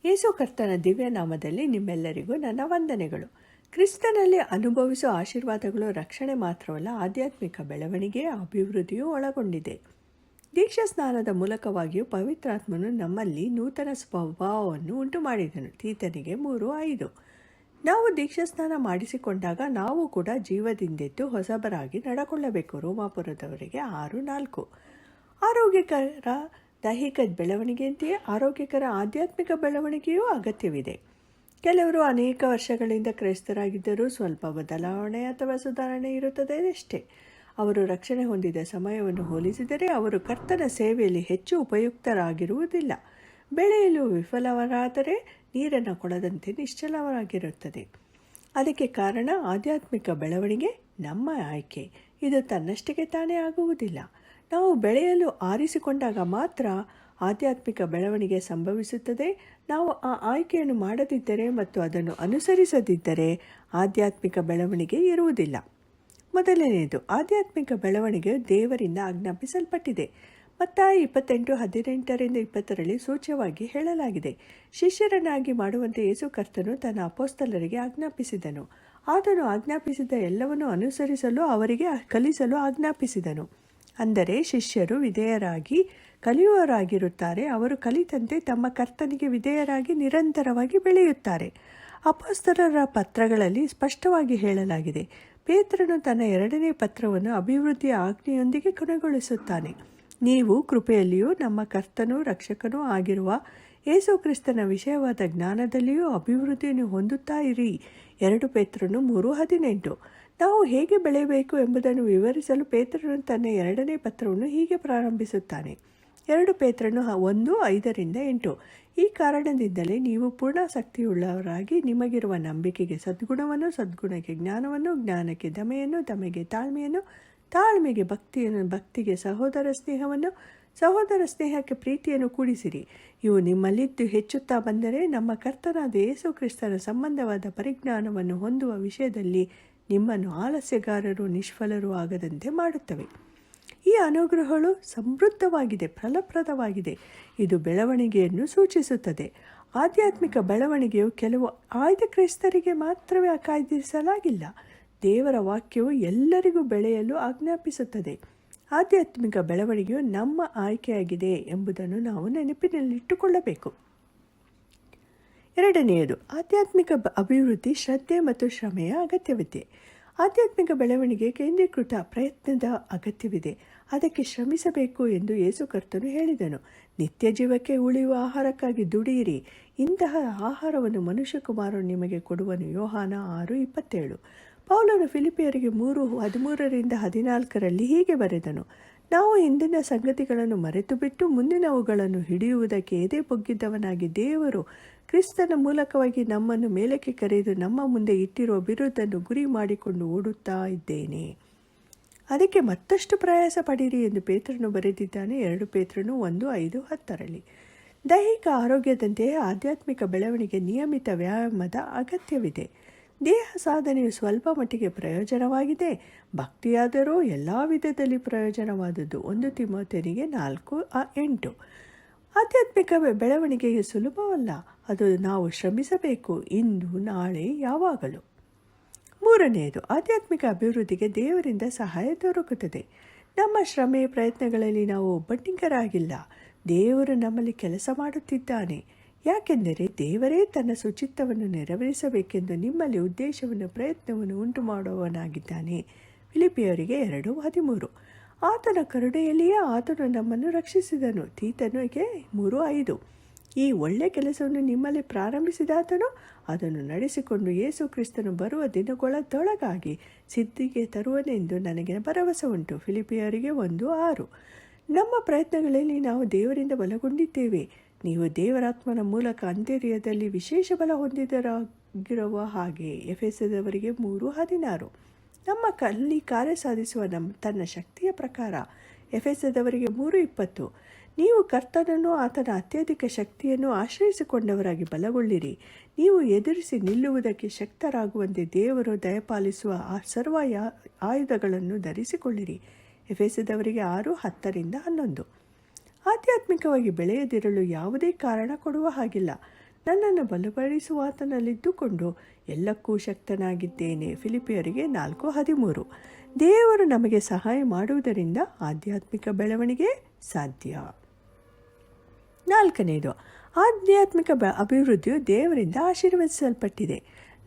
ಯೇಸು ಕರ್ತನ ದಿವ್ಯನಾಮದಲ್ಲಿ ನಿಮ್ಮೆಲ್ಲರಿಗೂ ನನ್ನ ವಂದನೆಗಳು. ಕ್ರಿಸ್ತನಲ್ಲಿ ಅನುಭವಿಸುವ ಆಶೀರ್ವಾದಗಳು ರಕ್ಷಣೆ ಮಾತ್ರವಲ್ಲ, ಆಧ್ಯಾತ್ಮಿಕ ಬೆಳವಣಿಗೆ, ಅಭಿವೃದ್ಧಿಯೂ ಒಳಗೊಂಡಿದೆ. ದೀಕ್ಷಾ ಸ್ನಾನದ ಮೂಲಕವಾಗಿಯೂ ಪವಿತ್ರಾತ್ಮನು ನಮ್ಮಲ್ಲಿ ನೂತನ ಸ್ವಭಾವವನ್ನು ಉಂಟು ಮಾಡಿದನು. ತೀತನಿಗೆ 3:5. ನಾವು ದೀಕ್ಷಾಸ್ನಾನ ಮಾಡಿಸಿಕೊಂಡಾಗ ನಾವು ಕೂಡ ಜೀವದಿಂದೆದ್ದು ಹೊಸಬರಾಗಿ ನಡ್ಕೊಳ್ಳಬೇಕು. ರೋಮಾಪುರದವರಿಗೆ 6:4. ಆರೋಗ್ಯಕರ ದೈಹಿಕ ಬೆಳವಣಿಗೆಯಂತೆಯೇ ಆರೋಗ್ಯಕರ ಆಧ್ಯಾತ್ಮಿಕ ಬೆಳವಣಿಗೆಯೂ ಅಗತ್ಯವಿದೆ. ಕೆಲವರು ಅನೇಕ ವರ್ಷಗಳಿಂದ ಕ್ರೈಸ್ತರಾಗಿದ್ದರೂ ಸ್ವಲ್ಪ ಬದಲಾವಣೆ ಅಥವಾ ಸುಧಾರಣೆ ಇರುತ್ತದೆ ಅಷ್ಟೇ. ಅವರು ರಕ್ಷಣೆ ಹೊಂದಿದ ಸಮಯವನ್ನು ಹೋಲಿಸಿದರೆ ಅವರು ಕರ್ತನ ಸೇವೆಯಲ್ಲಿ ಹೆಚ್ಚು ಉಪಯುಕ್ತರಾಗಿರುವುದಿಲ್ಲ. ಬೆಳೆಯಲು ವಿಫಲವರಾದರೆ ನೀರನ್ನು ಕೊಡದಂತೆ ನಿಶ್ಚಲವಾಗಿರುತ್ತದೆ. ಅದಕ್ಕೆ ಕಾರಣ ಆಧ್ಯಾತ್ಮಿಕ ಬೆಳವಣಿಗೆ ನಮ್ಮ ಆಯ್ಕೆ. ಇದು ತನ್ನಷ್ಟಕ್ಕೆ ತಾನೇ ಆಗುವುದಿಲ್ಲ. ನಾವು ಬೆಳೆಯಲು ಆರಿಸಿಕೊಂಡಾಗ ಮಾತ್ರ ಆಧ್ಯಾತ್ಮಿಕ ಬೆಳವಣಿಗೆ ಸಂಭವಿಸುತ್ತದೆ. ನಾವು ಆ ಆಯ್ಕೆಯನ್ನು ಮಾಡದಿದ್ದರೆ ಮತ್ತು ಅದನ್ನು ಅನುಸರಿಸದಿದ್ದರೆ ಆಧ್ಯಾತ್ಮಿಕ ಬೆಳವಣಿಗೆ ಇರುವುದಿಲ್ಲ. ಮೊದಲನೆಯದು, ಆಧ್ಯಾತ್ಮಿಕ ಬೆಳವಣಿಗೆ ದೇವರಿಂದ ಆಜ್ಞಾಪಿಸಲ್ಪಟ್ಟಿದೆ. ಮತ್ತಾಯ 28:18-20 ಸೂಚ್ಯವಾಗಿ ಹೇಳಲಾಗಿದೆ. ಶಿಷ್ಯರನ್ನಾಗಿ ಮಾಡುವಂತೆ ಯೇಸು ಕರ್ತನು ತನ್ನ ಅಪೊಸ್ತಲರಿಗೆ ಆಜ್ಞಾಪಿಸಿದನು. ಆತನು ಆಜ್ಞಾಪಿಸಿದ ಎಲ್ಲವನ್ನು ಅನುಸರಿಸಲು ಅವರಿಗೆ ಕಲಿಸಲು ಆಜ್ಞಾಪಿಸಿದನು. ಅಂದರೆ ಶಿಷ್ಯರು ವಿಧೇಯರಾಗಿ ಕಲಿಯುವವರಾಗಿರುತ್ತಾರೆ. ಅವರು ಕಲಿತಂತೆ ತಮ್ಮ ಕರ್ತನಿಗೆ ವಿಧೇಯರಾಗಿ ನಿರಂತರವಾಗಿ ಬೆಳೆಯುತ್ತಾರೆ. ಅಪೊಸ್ತಲರ ಪತ್ರಗಳಲ್ಲಿ ಸ್ಪಷ್ಟವಾಗಿ ಹೇಳಲಾಗಿದೆ. ಪೇತ್ರನು ತನ್ನ 2ನೇ ಪತ್ರವನ್ನು ಅಭಿವೃದ್ಧಿಯ ಆಜ್ಞೆಯೊಂದಿಗೆ ಕೊನೆಗೊಳಿಸುತ್ತಾನೆ. ನೀವು ಕೃಪೆಯಲ್ಲಿಯೂ ನಮ್ಮ ಕರ್ತನೂ ರಕ್ಷಕನೂ ಆಗಿರುವ ಯೇಸು ಕ್ರಿಸ್ತನ ವಿಷಯವಾದ ಜ್ಞಾನದಲ್ಲಿಯೂ ಅಭಿವೃದ್ಧಿಯನ್ನು ಹೊಂದುತ್ತಾ ಇರಿ. 2 ಪೇತ್ರನು 3:18. ನಾವು ಹೇಗೆ ಬೆಳೆಯಬೇಕು ಎಂಬುದನ್ನು ವಿವರಿಸಲು ಪೇತ್ರನು ತನ್ನ 2ನೇ ಪತ್ರವನ್ನು ಹೀಗೆ ಪ್ರಾರಂಭಿಸುತ್ತಾನೆ. 2 ಪೇತ್ರನು 1:5-8. ಈ ಕಾರಣದಿಂದಲೇ ನೀವು ಪೂರ್ಣಾಸಕ್ತಿಯುಳ್ಳವರಾಗಿ ನಿಮಗಿರುವ ನಂಬಿಕೆಗೆ ಸದ್ಗುಣವನ್ನು, ಸದ್ಗುಣಕ್ಕೆ ಜ್ಞಾನವನ್ನು, ಜ್ಞಾನಕ್ಕೆ ದಮೆಯನ್ನು, ದಮೆಗೆ ತಾಳ್ಮೆಯನ್ನು, ತಾಳ್ಮೆಗೆ ಭಕ್ತಿಯನ್ನು, ಭಕ್ತಿಗೆ ಸಹೋದರ ಸ್ನೇಹವನ್ನು, ಸಹೋದರ ಸ್ನೇಹಕ್ಕೆ ಪ್ರೀತಿಯನ್ನು ಕೂಡಿಸಿರಿ. ಇವು ನಿಮ್ಮಲ್ಲಿದ್ದು ಹೆಚ್ಚುತ್ತಾ ಬಂದರೆ ನಮ್ಮ ಕರ್ತನಾದ ಯೇಸು ಕ್ರಿಸ್ತನ ಸಂಬಂಧವಾದ ಪರಿಜ್ಞಾನವನ್ನು ಹೊಂದುವ ವಿಷಯದಲ್ಲಿ ನಿಮ್ಮನ್ನು ಆಲಸ್ಯಗಾರರು, ನಿಷ್ಫಲರೂ ಆಗದಂತೆ ಮಾಡುತ್ತವೆ. ಈ ಅನುಗ್ರಹಗಳು ಸಮೃದ್ಧವಾಗಿದೆ, ಫಲಪ್ರದವಾಗಿದೆ. ಇದು ಬೆಳವಣಿಗೆಯನ್ನು ಸೂಚಿಸುತ್ತದೆ. ಆಧ್ಯಾತ್ಮಿಕ ಬೆಳವಣಿಗೆಯು ಕೆಲವು ಆಯ್ದ ಕ್ರೈಸ್ತರಿಗೆ ಮಾತ್ರವೇ ಕಾಯ್ದಿರಿಸಲಾಗಿಲ್ಲ. ದೇವರ ವಾಕ್ಯವು ಎಲ್ಲರಿಗೂ ಬೆಳೆಯಲು ಆಜ್ಞಾಪಿಸುತ್ತದೆ. ಆಧ್ಯಾತ್ಮಿಕ ಬೆಳವಣಿಗೆಯು ನಮ್ಮ ಆಯ್ಕೆಯಾಗಿದೆ ಎಂಬುದನ್ನು ನಾವು ನೆನಪಿನಲ್ಲಿಟ್ಟುಕೊಳ್ಳಬೇಕು. 2ನೇಯದು, ಆಧ್ಯಾತ್ಮಿಕ ಅಭಿವೃದ್ಧಿ ಶ್ರದ್ಧೆ ಮತ್ತು ಶ್ರಮೆಯ ಅಗತ್ಯವಿದೆ. ಆಧ್ಯಾತ್ಮಿಕ ಬೆಳವಣಿಗೆ ಕೇಂದ್ರೀಕೃತ ಪ್ರಯತ್ನದ ಅಗತ್ಯವಿದೆ. ಅದಕ್ಕೆ ಶ್ರಮಿಸಬೇಕು ಎಂದು ಯೇಸು ಕರ್ತನು ಹೇಳಿದನು. ನಿತ್ಯ ಜೀವಕ್ಕೆ ಉಳಿಯುವ ಆಹಾರಕ್ಕಾಗಿ ದುಡಿಯಿರಿ. ಇಂತಹ ಆಹಾರವನ್ನು ಮನುಷ್ಯಕುಮಾರನು ನಿಮಗೆ ಕೊಡುವನು. ಯೋಹಾನ 6:27. ಪೌಲನು ಫಿಲಿಪಿಯರಿಗೆ 3:13-14 ಹೀಗೆ ಬರೆದನು. ನಾವು ಹಿಂದಿನ ಸಂಗತಿಗಳನ್ನು ಮರೆತು ಬಿಟ್ಟು ಮುಂದಿನವುಗಳನ್ನು ಹಿಡಿಯುವುದಕ್ಕೆ ಎದೆ ಬೊಗ್ಗಿದ್ದವನಾಗಿ ದೇವರು ಕ್ರಿಸ್ತನ ಮೂಲಕವಾಗಿ ನಮ್ಮನ್ನು ಮೇಲಕ್ಕೆ ಕರೆದು ನಮ್ಮ ಮುಂದೆ ಇಟ್ಟಿರುವ ಬಿರುದನ್ನು ಗುರಿ ಮಾಡಿಕೊಂಡು ಓಡುತ್ತಾ ಇದ್ದೇನೆ. ಅದಕ್ಕೆ ಮತ್ತಷ್ಟು ಪ್ರಯಾಸ ಪಡಿರಿ ಎಂದು ಪೇತ್ರನು ಬರೆದಿದ್ದಾನೆ. 2 ಪೇತ್ರನು 1:5-10. ದೈಹಿಕ ಆರೋಗ್ಯದಂತೆಯೇ ಆಧ್ಯಾತ್ಮಿಕ ಬೆಳವಣಿಗೆ ನಿಯಮಿತ ವ್ಯಾಯಾಮದ ಅಗತ್ಯವಿದೆ. ದೇಹ ಸಾಧನೆಯು ಸ್ವಲ್ಪ ಮಟ್ಟಿಗೆ ಪ್ರಯೋಜನವಾಗಿದೆ. ಭಕ್ತಿಯಾದರೂ ಎಲ್ಲ ವಿಧದಲ್ಲಿ ಪ್ರಯೋಜನವಾದದ್ದು. 1 ತಿಮೋಥೆಯನಿಗೆ 4:8. ಆಧ್ಯಾತ್ಮಿಕ ಬೆಳವಣಿಗೆಗೆ ಸುಲಭವಲ್ಲ. ಅದು ನಾವು ಶ್ರಮಿಸಬೇಕು, ಇಂದು, ನಾಳೆ, ಯಾವಾಗಲೂ. 3ನೇಯದು, ಆಧ್ಯಾತ್ಮಿಕ ಅಭಿವೃದ್ಧಿಗೆ ದೇವರಿಂದ ಸಹಾಯ ದೊರಕುತ್ತದೆ. ನಮ್ಮ ಶ್ರಮೆ ಪ್ರಯತ್ನಗಳಲ್ಲಿ ನಾವು ಒಬ್ಬಟ್ಟಿಗರಾಗಿಲ್ಲ. ದೇವರು ನಮ್ಮಲ್ಲಿ ಕೆಲಸ ಮಾಡುತ್ತಿದ್ದಾನೆ. ಯಾಕೆಂದರೆ ದೇವರೇ ತನ್ನ ಸುಚಿತ್ತವನ್ನು ನೆರವೇರಿಸಬೇಕೆಂದು ನಿಮ್ಮಲ್ಲಿ ಉದ್ದೇಶವನ್ನು, ಪ್ರಯತ್ನವನ್ನು ಉಂಟು ಮಾಡುವವನಾಗಿದ್ದಾನೆ. ಫಿಲಿಪಿಯರಿಗೆ 2:13. ಆತನ ಕರುಣೆಯಲ್ಲಿಯೇ ಆತನು ನಮ್ಮನ್ನು ರಕ್ಷಿಸಿದನು. ತೀತನಿಗೆ 3:5. ಈ ಒಳ್ಳೆ ಕೆಲಸವನ್ನು ನಿಮ್ಮಲ್ಲಿ ಪ್ರಾರಂಭಿಸಿದಾತನು ಅದನ್ನು ನಡೆಸಿಕೊಂಡು ಯೇಸು ಕ್ರಿಸ್ತನು ಬರುವ ದಿನಗಳೊಳಗಾಗಿ ಸಿದ್ಧಿಗೆ ತರುವನೆಂದು ನನಗೆ ಭರವಸೆ ಉಂಟು. ಫಿಲಿಪಿಯರಿಗೆ 1:6. ನಮ್ಮ ಪ್ರಯತ್ನಗಳಲ್ಲಿ ನಾವು ದೇವರಿಂದ ಬಲಗೊಂಡಿದ್ದೇವೆ. ನೀವು ದೇವರಾತ್ಮನ ಮೂಲಕ ಅಂತರ್ಯದಲ್ಲಿ ವಿಶೇಷ ಬಲ ಹೊಂದಿದರಾಗಿರುವ ಹಾಗೆ. ಎಫೆಸದವರಿಗೆ 3:16. ನಮ್ಮ ಕಾರ್ಯ ಸಾಧಿಸುವ ತನ್ನ ಶಕ್ತಿಯ ಪ್ರಕಾರ. ಎಫೆಸದವರಿಗೆ 3:20. ನೀವು ಕರ್ತನನ್ನು, ಆತನ ಅತ್ಯಧಿಕ ಶಕ್ತಿಯನ್ನು ಆಶ್ರಯಿಸಿಕೊಂಡವರಾಗಿ ಬಲಗೊಳ್ಳಿರಿ. ನೀವು ಎದುರಿಸಿ ನಿಲ್ಲುವುದಕ್ಕೆ ಶಕ್ತರಾಗುವಂತೆ ದೇವರು ದಯಪಾಲಿಸುವ ಸರ್ವ ಆಯುಧಗಳನ್ನು ಧರಿಸಿಕೊಳ್ಳಿರಿ. ಎಫೆಸದವರಿಗೆ 6:10-11. ಆಧ್ಯಾತ್ಮಿಕವಾಗಿ ಬೆಳೆಯದಿರಲು ಯಾವುದೇ ಕಾರಣ ಕೊಡುವ ಹಾಗಿಲ್ಲ. ನನ್ನನ್ನು ಬಲಪಡಿಸುವಾತನಲ್ಲಿದ್ದುಕೊಂಡು ಎಲ್ಲಕ್ಕೂ ಶಕ್ತನಾಗಿದ್ದೇನೆ. ಫಿಲಿಪಿಯರಿಗೆ 4:13. ದೇವರು ನಮಗೆ ಸಹಾಯ ಮಾಡುವುದರಿಂದ ಆಧ್ಯಾತ್ಮಿಕ ಬೆಳವಣಿಗೆ ಸಾಧ್ಯ. 4ನೇದು, ಆಧ್ಯಾತ್ಮಿಕ ಅಭಿವೃದ್ಧಿಯು ದೇವರಿಂದ ಆಶೀರ್ವದಿಸಲ್ಪಟ್ಟಿದೆ.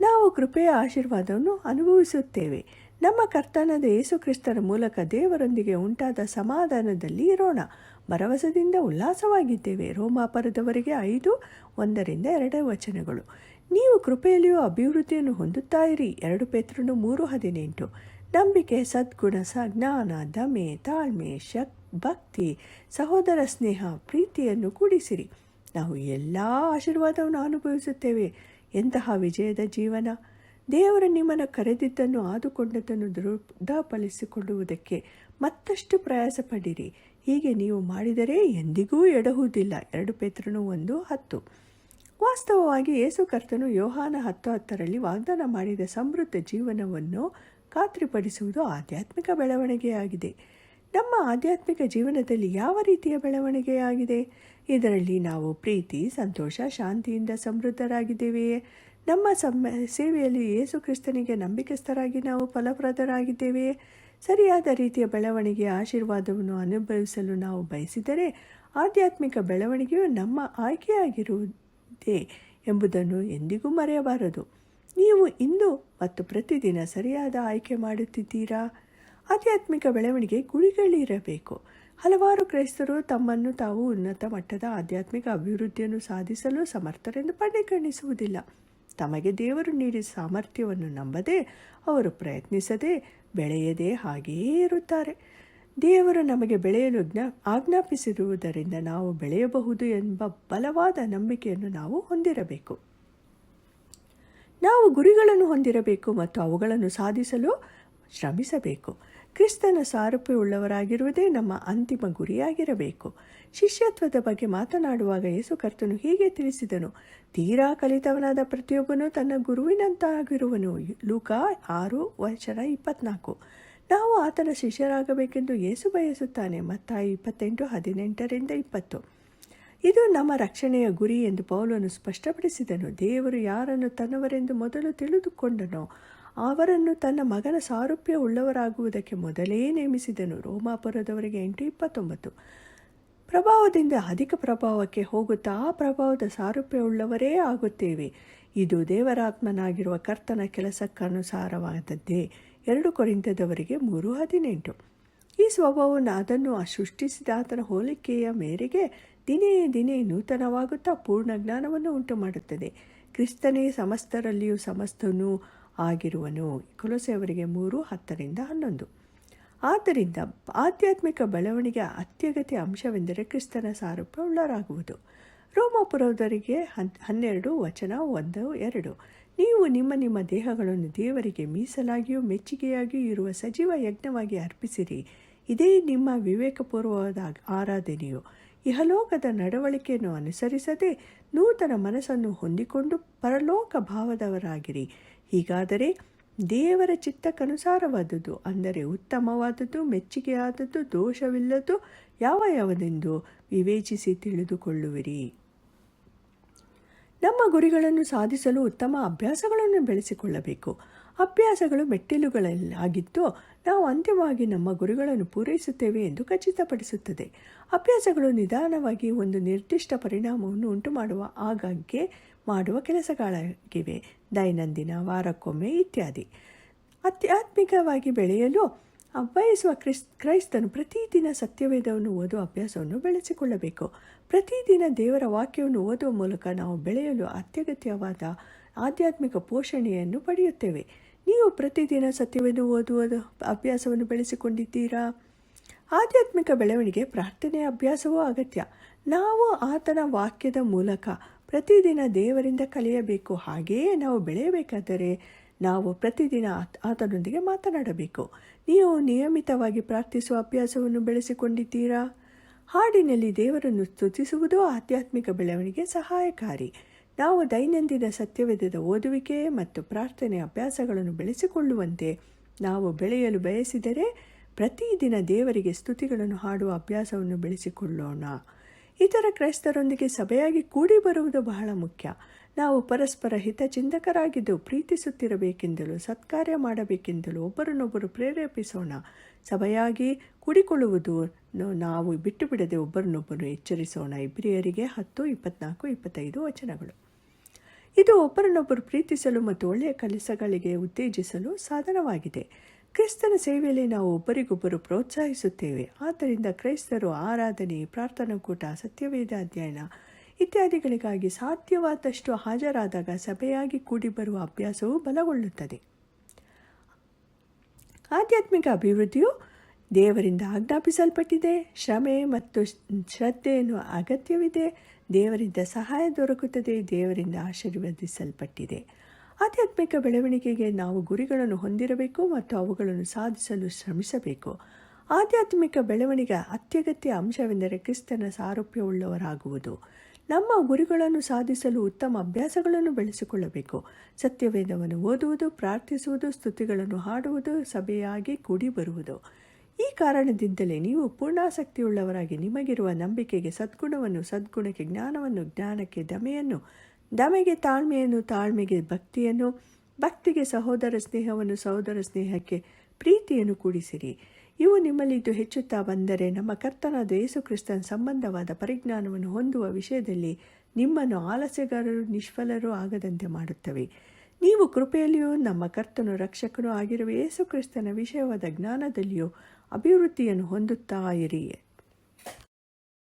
ನಾವು ಕೃಪೆಯ ಆಶೀರ್ವಾದವನ್ನು ಅನುಭವಿಸುತ್ತೇವೆ. ನಮ್ಮ ಕರ್ತನಾದ ಯೇಸು ಕ್ರಿಸ್ತರ ಮೂಲಕ ದೇವರೊಂದಿಗೆ ಉಂಟಾದ ಸಮಾಧಾನದಲ್ಲಿ ಇರೋಣ. ಭರವಸೆಯಿಂದ ಉಲ್ಲಾಸವಾಗಿದ್ದೇವೆ. ರೋಮಾಪುರದವರಿಗೆ 5:1-2 ನೀವು ಕೃಪೆಯಲ್ಲಿಯೂ ಅಭಿವೃದ್ಧಿಯನ್ನು ಹೊಂದುತ್ತಾ ಇರಿ. 2 ಪೇತ್ರನು 3:18. ನಂಬಿಕೆ, ಸದ್ಗುಣ, ಜ್ಞಾನ, ದಮೆ, ತಾಳ್ಮೆ, ಭಕ್ತಿ, ಸಹೋದರ ಸ್ನೇಹ, ಪ್ರೀತಿಯನ್ನು ಕೂಡಿಸಿರಿ. ನಾವು ಎಲ್ಲ ಆಶೀರ್ವಾದವನ್ನು ಅನುಭವಿಸುತ್ತೇವೆ. ಎಂತಹ ವಿಜಯದ ಜೀವನ! ದೇವರು ನಿಮ್ಮನ್ನು ಕರೆದಿದ್ದನ್ನು ಆದುಕೊಂಡದ್ದನ್ನು ದೃಢಪಡಿಸಿಕೊಳ್ಳುವುದಕ್ಕೆ ಮತ್ತಷ್ಟು ಪ್ರಯಾಸ ಪಡಿರಿ. ಹೀಗೆ ನೀವು ಮಾಡಿದರೆ ಎಂದಿಗೂ ಎಡಹುವುದಿಲ್ಲ. 2 ಪೇತ್ರನು 1:10. ವಾಸ್ತವವಾಗಿ ಯೇಸು ಕರ್ತನು ಯೋಹಾನ 10:10 ವಾಗ್ದಾನ ಮಾಡಿದ ಸಮೃದ್ಧ ಜೀವನವನ್ನು ಖಾತ್ರಿಪಡಿಸುವುದು ಆಧ್ಯಾತ್ಮಿಕ ಬೆಳವಣಿಗೆಯಾಗಿದೆ. ನಮ್ಮ ಆಧ್ಯಾತ್ಮಿಕ ಜೀವನದಲ್ಲಿ ಯಾವ ರೀತಿಯ ಬೆಳವಣಿಗೆಯಾಗಿದೆ? ಇದರಲ್ಲಿ ನಾವು ಪ್ರೀತಿ, ಸಂತೋಷ, ಶಾಂತಿಯಿಂದ ಸಮೃದ್ಧರಾಗಿದ್ದೇವೆಯೇ? ನಮ್ಮ ಸೇವೆಯಲ್ಲಿ ಯೇಸು ಕ್ರಿಸ್ತನಿಗೆ ನಂಬಿಕಸ್ಥರಾಗಿ ನಾವು ಫಲಪ್ರದರಾಗಿದ್ದೇವೆಯೇ? ಸರಿಯಾದ ರೀತಿಯ ಬೆಳವಣಿಗೆಯ ಆಶೀರ್ವಾದವನ್ನು ಅನುಭವಿಸಲು ನಾವು ಬಯಸಿದರೆ ಆಧ್ಯಾತ್ಮಿಕ ಬೆಳವಣಿಗೆಯು ನಮ್ಮ ಆಯ್ಕೆಯಾಗಿರುವುದೇ ಎಂಬುದನ್ನು ಎಂದಿಗೂ ಮರೆಯಬಾರದು. ನೀವು ಇಂದು ಮತ್ತು ಪ್ರತಿದಿನ ಸರಿಯಾದ ಆಯ್ಕೆ ಮಾಡುತ್ತಿದ್ದೀರಾ? ಆಧ್ಯಾತ್ಮಿಕ ಬೆಳವಣಿಗೆ ಗುರಿಗಳಿರಬೇಕು. ಹಲವಾರು ಕ್ರೈಸ್ತರು ತಮ್ಮನ್ನು ತಾವು ಉನ್ನತ ಮಟ್ಟದ ಆಧ್ಯಾತ್ಮಿಕ ಅಭಿವೃದ್ಧಿಯನ್ನು ಸಾಧಿಸಲು ಸಮರ್ಥರೆಂದು ಪರಿಗಣಿಸುವುದಿಲ್ಲ. ತಮಗೆ ದೇವರು ನೀಡಿದ ಸಾಮರ್ಥ್ಯವನ್ನು ನಂಬದೆ, ಅವರು ಪ್ರಯತ್ನಿಸದೆ, ಬೆಳೆಯದೆ ಹಾಗೆಯೇ ಇರುತ್ತಾರೆ. ದೇವರು ನಮಗೆ ಬೆಳೆಯಲು ಆಜ್ಞಾಪಿಸಿರುವುದರಿಂದ ನಾವು ಬೆಳೆಯಬಹುದು ಎಂಬ ಬಲವಾದ ನಂಬಿಕೆಯನ್ನು ನಾವು ಹೊಂದಿರಬೇಕು. ನಾವು ಗುರಿಗಳನ್ನು ಹೊಂದಿರಬೇಕು ಮತ್ತು ಅವುಗಳನ್ನು ಸಾಧಿಸಲು ಶ್ರಮಿಸಬೇಕು. ಕ್ರಿಸ್ತನ ಸಾರೂಪ್ಯವುಳ್ಳವರಾಗಿರುವುದೇ ನಮ್ಮ ಅಂತಿಮ ಗುರಿಯಾಗಿರಬೇಕು. ಶಿಷ್ಯತ್ವದ ಬಗ್ಗೆ ಮಾತನಾಡುವಾಗ ಯೇಸು ಕರ್ತನು ಹೀಗೆ ತಿಳಿಸಿದನು: ತೀರಾ ಕಲಿತವನಾದ ಪ್ರತಿಯೊಬ್ಬನು ತನ್ನ ಗುರುವಿನಂತಾಗಿರುವನು. ಲೂಕ 6:24. ನಾವು ಆತನ ಶಿಷ್ಯರಾಗಬೇಕೆಂದು ಯೇಸು ಬಯಸುತ್ತಾನೆ. ಮತ್ತಾಯಿ 28:18-20. ಇದು ನಮ್ಮ ರಕ್ಷಣೆಯ ಗುರಿ ಎಂದು ಪೌಲನು ಸ್ಪಷ್ಟಪಡಿಸಿದನು. ದೇವರು ಯಾರನ್ನು ತನ್ನವರೆಂದು ಮೊದಲು ತಿಳಿದುಕೊಂಡನೋ ಅವರನ್ನು ತನ್ನ ಮಗನ ಸಾರೂಪ್ಯ ಉಳ್ಳವರಾಗುವುದಕ್ಕೆ ಮೊದಲೇ ನೇಮಿಸಿದನು. ರೋಮಾಪುರದವರಿಗೆ 8:29. ಪ್ರಭಾವದಿಂದ ಅಧಿಕ ಪ್ರಭಾವಕ್ಕೆ ಹೋಗುತ್ತಾ ಆ ಪ್ರಭಾವದ ಸಾರೂಪ್ಯ ಉಳ್ಳವರೇ ಆಗುತ್ತೇವೆ. ಇದು ದೇವರಾತ್ಮನಾಗಿರುವ ಕರ್ತನ ಕೆಲಸಕ್ಕನುಸಾರವಾದದ್ದೇ. 2 ಕೊರಿಂಥದವರಿಗೆ 3:18. ಈ ಸ್ವಭಾವವನ್ನು ಅದನ್ನು ಸೃಷ್ಟಿಸಿದ ಆತನ ಹೋಲಿಕೆಯ ಮೇರೆಗೆ ದಿನೇ ನೂತನವಾಗುತ್ತಾ ಪೂರ್ಣ ಜ್ಞಾನವನ್ನು ಉಂಟು ಮಾಡುತ್ತದೆ. ಕ್ರಿಸ್ತನೇ ಸಮಸ್ತರಲ್ಲಿಯೂ ಸಮಸ್ತನೂ ಆಗಿರುವನು. ಕೊಲೊಸ್ಸೆಯವರಿಗೆ 3:10-11. ಆದ್ದರಿಂದ ಆಧ್ಯಾತ್ಮಿಕ ಬೆಳವಣಿಗೆಯ ಅತ್ಯಗತ್ಯ ಅಂಶವೆಂದರೆ ಕ್ರಿಸ್ತನ ಸಾರೂಪ್ಯ ಉಳ್ಳವರಾಗುವುದು. ರೋಮಾಪುರದವರಿಗೆ 12:1-2. ನೀವು ನಿಮ್ಮ ದೇಹಗಳನ್ನು ದೇವರಿಗೆ ಮೀಸಲಾಗಿಯೂ ಮೆಚ್ಚುಗೆಯಾಗಿಯೂ ಇರುವ ಸಜೀವ ಯಜ್ಞವಾಗಿ ಅರ್ಪಿಸಿರಿ. ಇದೇ ನಿಮ್ಮ ವಿವೇಕಪೂರ್ವವಾದ ಆರಾಧನೆಯು. ಇಹಲೋಕದ ನಡವಳಿಕೆಯನ್ನು ಅನುಸರಿಸದೆ ನೂತನ ಮನಸ್ಸನ್ನು ಹೊಂದಿಕೊಂಡು ಪರಲೋಕ ಭಾವದವರಾಗಿರಿ. ಹೀಗಾದರೆ ದೇವರ ಚಿತ್ತಕ್ಕನುಸಾರವಾದದ್ದು, ಅಂದರೆ ಉತ್ತಮವಾದದ್ದು, ಮೆಚ್ಚುಗೆಯಾದದ್ದು, ದೋಷವಿಲ್ಲದ್ದು ಯಾವದೆಂದು ವಿವೇಚಿಸಿ ತಿಳಿದುಕೊಳ್ಳುವಿರಿ. ನಮ್ಮ ಗುರಿಗಳನ್ನು ಸಾಧಿಸಲು ಉತ್ತಮ ಅಭ್ಯಾಸಗಳನ್ನು ಬೆಳೆಸಿಕೊಳ್ಳಬೇಕು. ಅಭ್ಯಾಸಗಳು ಮೆಟ್ಟಿಲುಗಳಾಗಿದ್ದು ನಾವು ಅಂತಿಮವಾಗಿ ನಮ್ಮ ಗುರಿಗಳನ್ನು ಪೂರೈಸುತ್ತೇವೆ ಎಂದು ಖಚಿತಪಡಿಸುತ್ತದೆ. ಅಭ್ಯಾಸಗಳು ನಿಧಾನವಾಗಿ ಒಂದು ನಿರ್ದಿಷ್ಟ ಪರಿಣಾಮವನ್ನು ಉಂಟುಮಾಡುವ ಆಗಾಗ್ಗೆ ಮಾಡುವ ಕೆಲಸಗಳಾಗಿವೆ. ದೈನಂದಿನ, ವಾರಕ್ಕೊಮ್ಮೆ ಇತ್ಯಾದಿ. ಆಧ್ಯಾತ್ಮಿಕವಾಗಿ ಬೆಳೆಯಲು ಬಯಸುವ ಕ್ರೈಸ್ತನು ಪ್ರತಿದಿನ ಸತ್ಯವೇದವನ್ನು ಓದುವ ಅಭ್ಯಾಸವನ್ನು ಬೆಳೆಸಿಕೊಳ್ಳಬೇಕು. ಪ್ರತಿದಿನ ದೇವರ ವಾಕ್ಯವನ್ನು ಓದುವ ಮೂಲಕ ನಾವು ಬೆಳೆಯಲು ಅತ್ಯಗತ್ಯವಾದ ಆಧ್ಯಾತ್ಮಿಕ ಪೋಷಣೆಯನ್ನು ಪಡೆಯುತ್ತೇವೆ. ನೀವು ಪ್ರತಿದಿನ ಸತ್ಯವೇದ ಓದುವ ಅಭ್ಯಾಸವನ್ನು ಬೆಳೆಸಿಕೊಂಡಿದ್ದೀರಾ? ಆಧ್ಯಾತ್ಮಿಕ ಬೆಳವಣಿಗೆ ಪ್ರಾರ್ಥನೆಯ ಅಭ್ಯಾಸವೂ ಅಗತ್ಯ. ನಾವು ಆತನ ವಾಕ್ಯದ ಮೂಲಕ ಪ್ರತಿದಿನ ದೇವರಿಂದ ಕಲಿಯಬೇಕು. ಹಾಗೆಯೇ ನಾವು ಬೆಳೆಯಬೇಕಾದರೆ ನಾವು ಪ್ರತಿದಿನ ಆತನೊಂದಿಗೆ ಮಾತನಾಡಬೇಕು. ನೀವು ನಿಯಮಿತವಾಗಿ ಪ್ರಾರ್ಥಿಸುವ ಅಭ್ಯಾಸವನ್ನು ಬೆಳೆಸಿಕೊಂಡಿದ್ದೀರಾ? ಹಾಡಿನಲ್ಲಿ ದೇವರನ್ನು ಸ್ತುತಿಸುವುದು ಆಧ್ಯಾತ್ಮಿಕ ಬೆಳವಣಿಗೆ ಸಹಾಯಕಾರಿ. ನಾವು ದೈನಂದಿನ ಸತ್ಯವೇದದ ಓದುವಿಕೆ ಮತ್ತು ಪ್ರಾರ್ಥನೆಯ ಅಭ್ಯಾಸಗಳನ್ನು ಬೆಳೆಸಿಕೊಳ್ಳುವಂತೆ ನಾವು ಬೆಳೆಯಲು ಬಯಸಿದರೆ ಪ್ರತಿದಿನ ದೇವರಿಗೆ ಸ್ತುತಿಗಳನ್ನು ಹಾಡುವ ಅಭ್ಯಾಸವನ್ನು ಬೆಳೆಸಿಕೊಳ್ಳೋಣ. ಇತರ ಕ್ರೈಸ್ತರೊಂದಿಗೆ ಸಭೆಯಾಗಿ ಕೂಡಿ ಬರುವುದು ಬಹಳ ಮುಖ್ಯ. ನಾವು ಪರಸ್ಪರ ಹಿತಚಿಂತಕರಾಗಿದ್ದು ಪ್ರೀತಿಸುತ್ತಿರಬೇಕೆಂದಲೂ ಸತ್ಕಾರ್ಯ ಮಾಡಬೇಕೆಂದಲೂ ಒಬ್ಬರನ್ನೊಬ್ಬರು ಪ್ರೇರೇಪಿಸೋಣ. ಸಭೆಯಾಗಿ ಕೂಡಿಕೊಳ್ಳುವುದು ನಾವು ಬಿಟ್ಟು ಬಿಡದೆ ಒಬ್ಬರನ್ನೊಬ್ಬರು ಎಚ್ಚರಿಸೋಣ. ಇಬ್ರಿಯರಿಗೆ 10:24-25 ವಚನಗಳು. ಇದು ಒಬ್ಬರನ್ನೊಬ್ಬರು ಪ್ರೀತಿಸಲು ಮತ್ತು ಒಳ್ಳೆಯ ಕೆಲಸಗಳಿಗೆ ಉತ್ತೇಜಿಸಲು ಸಾಧನವಾಗಿದೆ. ಕ್ರಿಸ್ತನ ಸೇವೆಯಲ್ಲಿ ನಾವು ಒಬ್ಬರಿಗೊಬ್ಬರು ಪ್ರೋತ್ಸಾಹಿಸುತ್ತೇವೆ. ಆದ್ದರಿಂದ ಕ್ರೈಸ್ತರು ಆರಾಧನೆ, ಪ್ರಾರ್ಥನಾಕೂಟ, ಸತ್ಯವೇದ ಅಧ್ಯಯನ ಇತ್ಯಾದಿಗಳಿಗಾಗಿ ಸಾಧ್ಯವಾದಷ್ಟು ಹಾಜರಾದಾಗ ಸಭೆಯಾಗಿ ಕೂಡಿ ಬರುವ ಅಭ್ಯಾಸವು ಬಲಗೊಳ್ಳುತ್ತದೆ. ಆಧ್ಯಾತ್ಮಿಕ ಅಭಿವೃದ್ಧಿಯು ದೇವರಿಂದ ಆಜ್ಞಾಪಿಸಲ್ಪಟ್ಟಿದೆ. ಶ್ರಮೆ ಮತ್ತು ಶ್ರದ್ಧೆಯನ್ನು ಅಗತ್ಯವಿದೆ. ದೇವರಿಂದ ಸಹಾಯ ದೊರಕುತ್ತದೆ. ದೇವರಿಂದ ಆಶೀರ್ವದಿಸಲ್ಪಟ್ಟಿದೆ. ಆಧ್ಯಾತ್ಮಿಕ ಬೆಳವಣಿಗೆಗೆ ನಾವು ಗುರಿಗಳನ್ನು ಹೊಂದಿರಬೇಕು ಮತ್ತು ಅವುಗಳನ್ನು ಸಾಧಿಸಲು ಶ್ರಮಿಸಬೇಕು. ಆಧ್ಯಾತ್ಮಿಕ ಬೆಳವಣಿಗೆ ಅತ್ಯಗತ್ಯ ಅಂಶವೆಂದರೆ ಕ್ರಿಸ್ತನ ಸಾರೂಪ್ಯವುಳ್ಳವರಾಗುವುದು. ನಮ್ಮ ಗುರಿಗಳನ್ನು ಸಾಧಿಸಲು ಉತ್ತಮ ಅಭ್ಯಾಸಗಳನ್ನು ಬೆಳೆಸಿಕೊಳ್ಳಬೇಕು. ಸತ್ಯವೇದವನ್ನು ಓದುವುದು, ಪ್ರಾರ್ಥಿಸುವುದು, ಸ್ತುತಿಗಳನ್ನು ಹಾಡುವುದು, ಸಭೆಯಾಗಿ ಕೂಡಿ ಬರುವುದು. ಈ ಕಾರಣದಿಂದಲೇ ನೀವು ಪೂರ್ಣಾಸಕ್ತಿಯುಳ್ಳವರಾಗಿ ನಿಮಗಿರುವ ನಂಬಿಕೆಗೆ ಸದ್ಗುಣವನ್ನು, ಸದ್ಗುಣಕ್ಕೆ ಜ್ಞಾನವನ್ನು, ಜ್ಞಾನಕ್ಕೆ ದಮೆಯನ್ನು, ದಮೆಗೆ ತಾಳ್ಮೆಯನ್ನು, ತಾಳ್ಮೆಗೆ ಭಕ್ತಿಯನ್ನು, ಭಕ್ತಿಗೆ ಸಹೋದರ ಸ್ನೇಹವನ್ನು, ಸಹೋದರ ಸ್ನೇಹಕ್ಕೆ ಪ್ರೀತಿಯನ್ನು ಕೂಡಿಸಿರಿ. ಇವು ನಿಮ್ಮಲ್ಲಿದ್ದು ಹೆಚ್ಚುತ್ತಾ ಬಂದರೆ ನಮ್ಮ ಕರ್ತನಾದ ಯೇಸು ಕ್ರಿಸ್ತನ ಸಂಬಂಧವಾದ ಪರಿಜ್ಞಾನವನ್ನು ಹೊಂದುವ ವಿಷಯದಲ್ಲಿ ನಿಮ್ಮನ್ನು ಆಲಸ್ಯಗಾರರು, ನಿಷ್ಫಲರೂ ಆಗದಂತೆ ಮಾಡುತ್ತವೆ. ನೀವು ಕೃಪೆಯಲ್ಲಿಯೂ ನಮ್ಮ ಕರ್ತನು ರಕ್ಷಕನೂ ಆಗಿರುವ ಯೇಸು ಕ್ರಿಸ್ತನ ವಿಷಯವಾದ ಜ್ಞಾನದಲ್ಲಿಯೂ ಅಭಿವೃದ್ಧಿಯನ್ನು ಹೊಂದುತ್ತಾ ಇರಿ.